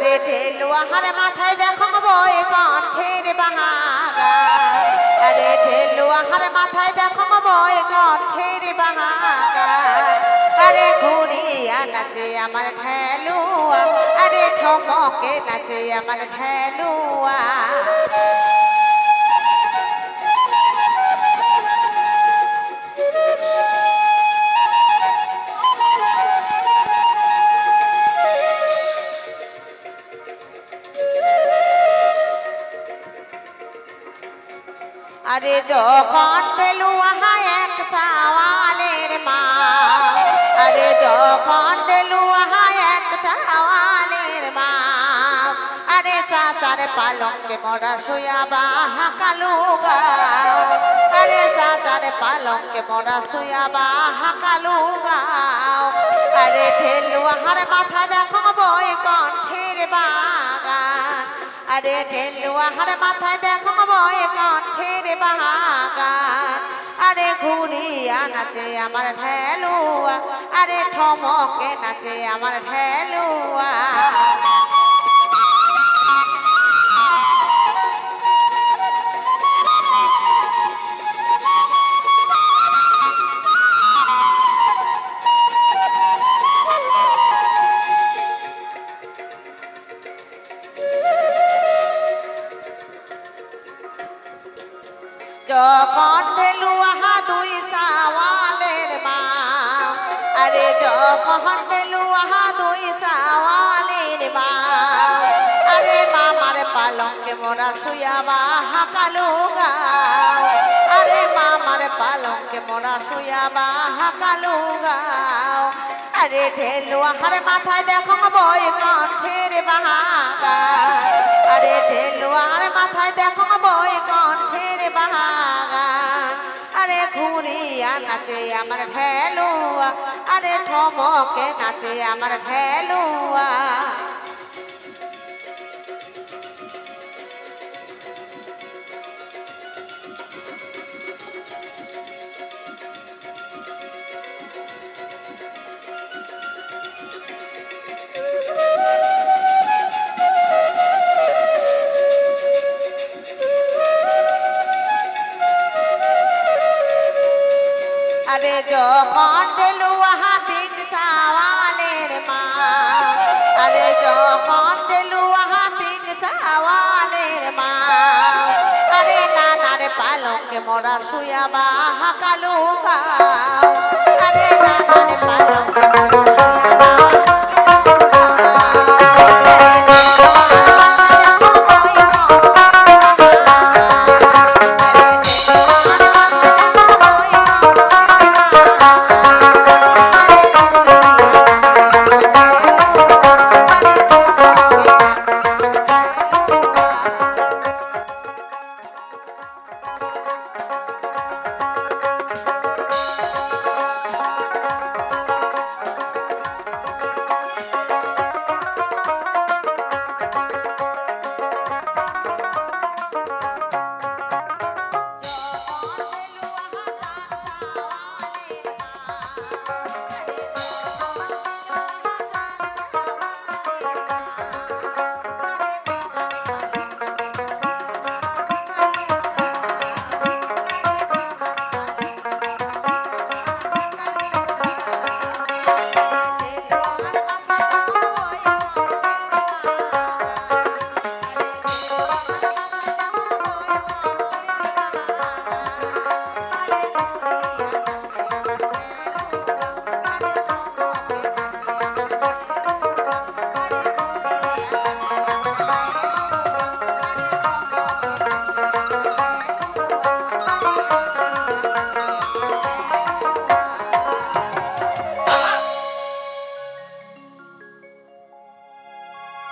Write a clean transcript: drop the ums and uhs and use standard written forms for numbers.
আরে ঢেলুয়া হারে মাথায় দেখো বই কণ্ঠের বাহাগা আরে ঢেলুয়া হারে মাথায় দেখো বই কণ্ঠের বাহাগা আরে ঘুরিয়া নাচে আমার ঢেলুয়া আরে ঠমকে নাচে আমার ঢেলুয়া আরে যখন ঢেলুয়া এক চাওয়ালের মা আরে যখন ঢেলুয়া এক চাওয়ালের মা আরে চাচার পালঙ্কে মরা শুয়া বাহা কালু গাও আরে চাচার পালঙ্কে মরা শুয়া বাহা কালু গাও আরে ঢেলুয়া হার মাথা দেখো বই কণ্ঠের বাগান আরে ঢেলুয়া হার মাথায় দেখো বই কণ্ঠের বাগান আরে ঘুরিয়া নাচে আমার ঢেলুয়া আরে ঠমকে নাচে আমার ঢেলুয়া যখন ঢেলুয়া দুই চাওয়ালের মা আরে যখন ঢেলুয়া দুই চাওয়ালের মা আরে মামার পালঙ্কে মোরা শুয়া বাহা কালু গাও আরে মামার পালঙ্কে মোরা শুয়া বাহা কালু গাও আরে ঢেলুয়া হার মাথায় দেখো বই কণ্ঠের বাহাগা আরে ঢেলুয়া হার মাথায় দেখো বই কণ্ঠের বাহাগা আরে ঘুরিয়া নাচে আমার ঢেলুয়া আরে ঠমকে নাচে আমার ঢেলুয়া আরে যখন ঢেলুয়া তিন চাওয়ালের মা আরে যখন ঢেলুয়া তিন চাওয়ালের মা আরে নানার পালঙ্কে মোরা শুয়া বাহা কালু গাও আরে নানার পালঙ্কে মোরা শুয়া বাহা